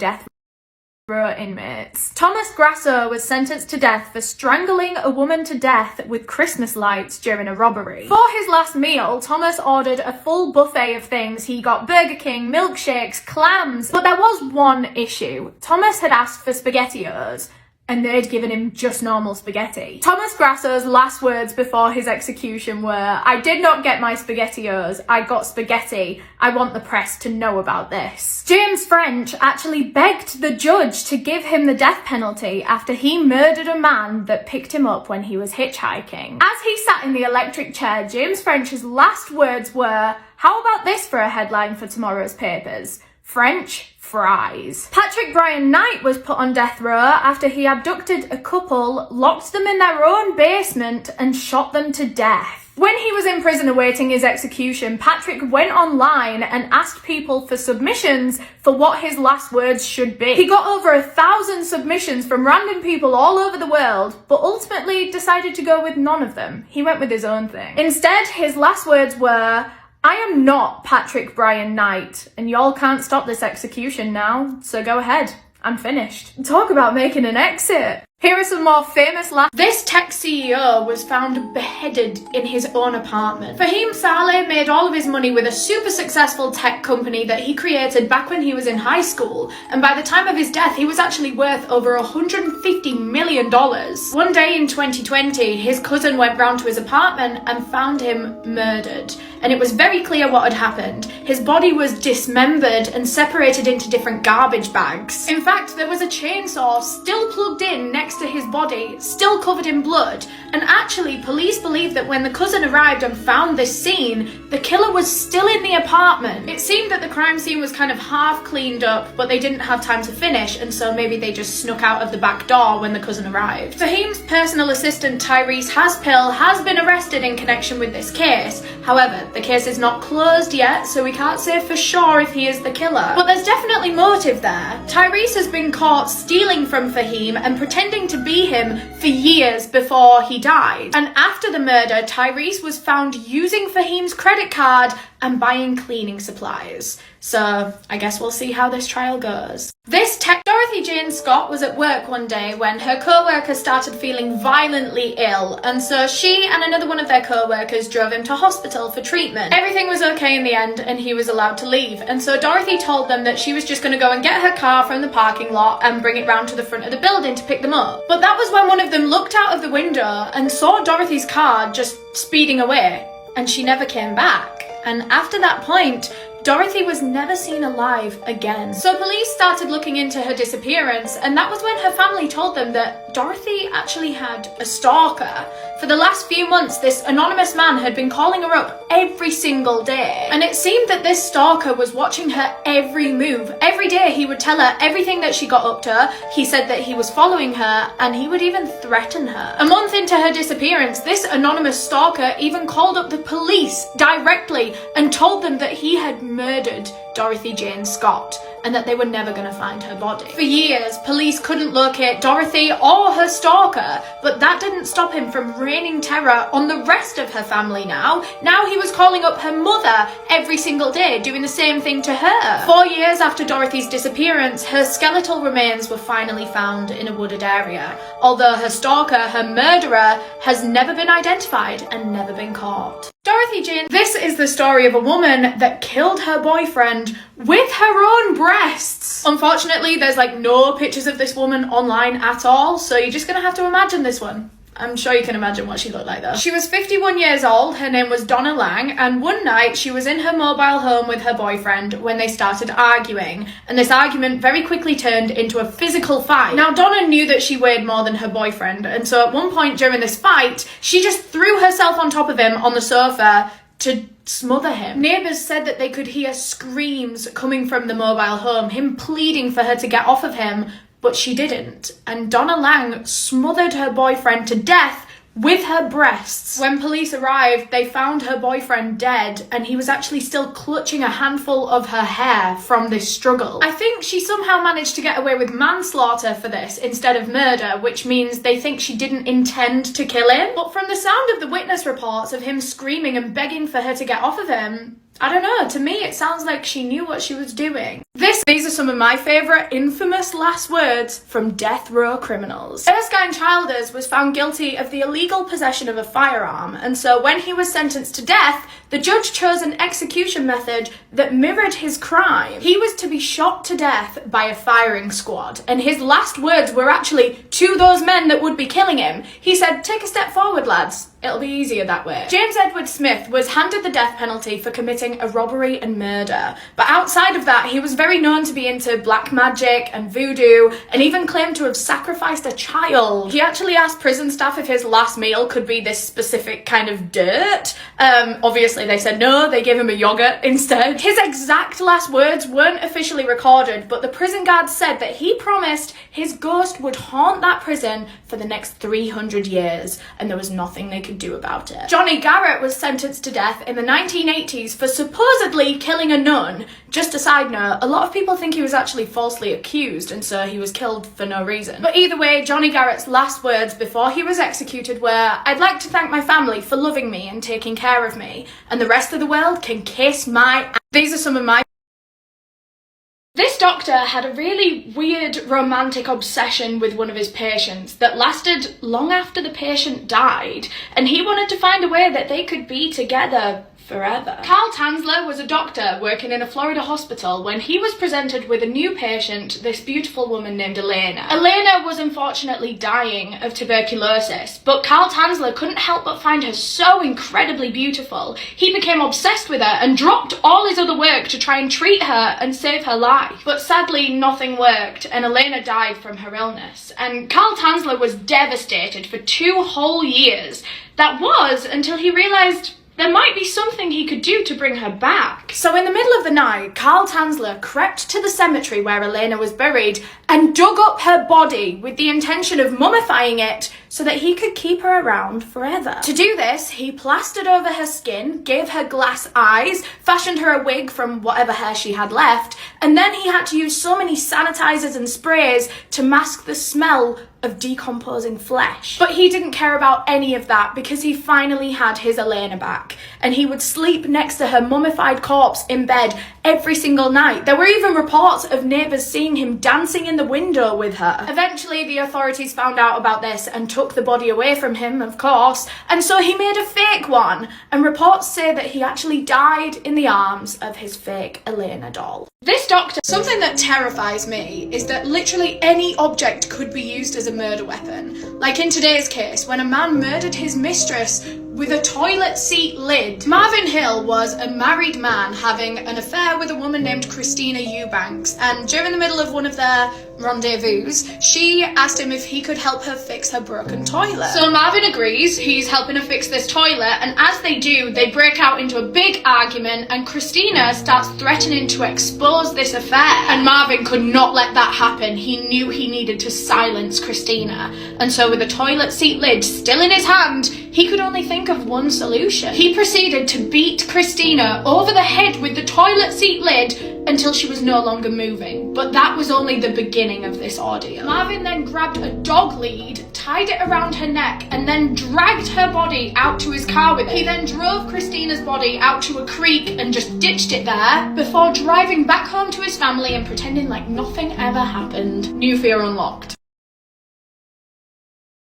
death row inmates. Thomas Grasso was sentenced to death for strangling a woman to death with Christmas lights during a robbery. For his last meal, Thomas ordered a full buffet of things. He got Burger King, milkshakes, clams, but there was one issue. Thomas had asked for SpaghettiOs, and they'd given him just normal spaghetti. Thomas Grasso's last words before his execution were, "I did not get my SpaghettiOs, I got spaghetti. I want the press to know about this." James French actually begged the judge to give him the death penalty after he murdered a man that picked him up when he was hitchhiking. As he sat in the electric chair, James French's last words were, "How about this for a headline for tomorrow's papers? French fries." Patrick Brian Knight was put on death row after he abducted a couple, locked them in their own basement, and shot them to death. When he was in prison awaiting his execution, Patrick went online and asked people for submissions for what his last words should be. He got over 1,000 submissions from random people all over the world, but ultimately decided to go with none of them. He went with his own thing. Instead, his last words were, "I am not Patrick Brian Knight, and y'all can't stop this execution now, so go ahead. I'm finished." Talk about making an exit. Here are some more famous last. This tech CEO was found beheaded in his own apartment. Fahim Saleh made all of his money with a super successful tech company that he created back when he was in high school, and by the time of his death, he was actually worth over $150 million. One day in 2020, his cousin went round to his apartment and found him murdered, and it was very clear what had happened. His body was dismembered and separated into different garbage bags. In fact, there was a chainsaw still plugged in next to his body, still covered in blood, and actually police believe that when the cousin arrived and found this scene, the killer was still in the apartment. It seemed that the crime scene was kind of half cleaned up, but they didn't have time to finish, and so maybe they just snuck out of the back door when the cousin arrived. Fahim's personal assistant Tyrese Haspil has been arrested in connection with this case. However, the case is not closed yet, so we can't say for sure if he is the killer. But there's definitely motive there. Tyrese has been caught stealing from Fahim and pretending to be him for years before he died. And after the murder, Tyrese was found using Fahim's credit card and buying cleaning supplies. So I guess we'll see how this trial goes. This tech Dorothy Jane Scott was at work one day when her co-worker started feeling violently ill, and so she and another one of their co-workers drove him to hospital for treatment. Everything was okay in the end and he was allowed to leave, and so Dorothy told them that she was just going to go and get her car from the parking lot and bring it round to the front of the building to pick them up. But that was when one of them looked out of the window and saw Dorothy's car just speeding away, and she never came back. And after that point, Dorothy was never seen alive again. So police started looking into her disappearance, and that was when her family told them that Dorothy actually had a stalker. For the last few months, this anonymous man had been calling her up every single day, and it seemed that this stalker was watching her every move. Every day he would tell her everything that she got up to. He said that he was following her, and he would even threaten her. A month into her disappearance, this anonymous stalker even called up the police directly and told them that he had murdered Dorothy Jane Scott and that they were never going to find her body. For years, police couldn't locate Dorothy or her stalker, but that didn't stop him from raining terror on the rest of her family now. Now he was calling up her mother every single day, doing the same thing to her. 4 years after Dorothy's disappearance, her skeletal remains were finally found in a wooded area, although her stalker, her murderer, has never been identified and never been caught. Dorothy Jane. This is the story of a woman that killed her boyfriend with her own breasts. Unfortunately, there's no pictures of this woman online at all, so you're just gonna have to imagine this one. I'm sure you can imagine what she looked like though. She was 51 years old, her name was Donna Lang, and one night she was in her mobile home with her boyfriend when they started arguing, and this argument very quickly turned into a physical fight. Now Donna knew that she weighed more than her boyfriend, and so at one point during this fight, she just threw herself on top of him on the sofa to smother him. Neighbours said that they could hear screams coming from the mobile home, him pleading for her to get off of him, but she didn't, and Donna Lang smothered her boyfriend to death with her breasts. When police arrived, they found her boyfriend dead, and he was actually still clutching a handful of her hair from this struggle. I think she somehow managed to get away with manslaughter for this instead of murder, which means they think she didn't intend to kill him. But from the sound of the witness reports of him screaming and begging for her to get off of him, I don't know, to me it sounds like she knew what she was doing. These are some of my favourite infamous last words from death row criminals. Erskine Childers was found guilty of the illegal possession of a firearm, and so when he was sentenced to death, the judge chose an execution method that mirrored his crime. He was to be shot to death by a firing squad, and his last words were actually to those men that would be killing him. He said, "Take a step forward, lads. It'll be easier that way." James Edward Smith was handed the death penalty for committing a robbery and murder, but outside of that, he was very known to be into black magic and voodoo, and even claimed to have sacrificed a child. He actually asked prison staff if his last meal could be this specific kind of dirt. Obviously they said no, they gave him a yogurt instead. His exact last words weren't officially recorded, but the prison guards said that he promised his ghost would haunt that prison for the next 300 years, and there was nothing they could do about it. Johnny Garrett was sentenced to death in the 1980s for supposedly killing a nun. Just a side note, a lot of people think he was actually falsely accused, and so he was killed for no reason. But either way, Johnny Garrett's last words before he was executed were, "I'd like to thank my family for loving me and taking care of me, and the rest of the world can kiss my ass." These are some of my... This doctor had a really weird romantic obsession with one of his patients that lasted long after the patient died, and he wanted to find a way that they could be together forever. Carl Tanzler was a doctor working in a Florida hospital when he was presented with a new patient, this beautiful woman named Elena. Elena was unfortunately dying of tuberculosis, but Carl Tanzler couldn't help but find her so incredibly beautiful. He became obsessed with her and dropped all his other work to try and treat her and save her life. But sadly, nothing worked, and Elena died from her illness. And Carl Tanzler was devastated for 2 whole years. That was until he realised there might be something he could do to bring her back. So in the middle of the night, Carl Tanzler crept to the cemetery where Elena was buried and dug up her body with the intention of mummifying it so that he could keep her around forever. To do this, he plastered over her skin, gave her glass eyes, fashioned her a wig from whatever hair she had left, and then he had to use so many sanitizers and sprays to mask the smell of decomposing flesh. But he didn't care about any of that because he finally had his Elena back, and he would sleep next to her mummified corpse in bed every single night. There were even reports of neighbours seeing him dancing in the window with her. Eventually, the authorities found out about this and took the body away from him, of course, and so he made a fake one, and reports say that he actually died in the arms of his fake Elena doll. This doctor, something that terrifies me is that literally any object could be used as a murder weapon. Like in today's case, when a man murdered his mistress with a toilet seat lid. Marvin Hill was a married man having an affair with a woman named Christina Eubanks, and during the middle of one of their rendezvous, she asked him if he could help her fix her broken toilet. So Marvin agrees, he's helping her fix this toilet, and as they do, they break out into a big argument, and Christina starts threatening to expose this affair. And Marvin could not let that happen. He knew he needed to silence Christina, and so with a toilet seat lid still in his hand, he could only think of one solution. He proceeded to beat Christina over the head with the toilet seat lid until she was no longer moving. But that was only the beginning of this ordeal. Marvin then grabbed a dog lead, tied it around her neck, and then dragged her body out to his car with it. He then drove Christina's body out to a creek and just ditched it there before driving back home to his family and pretending like nothing ever happened. New fear unlocked.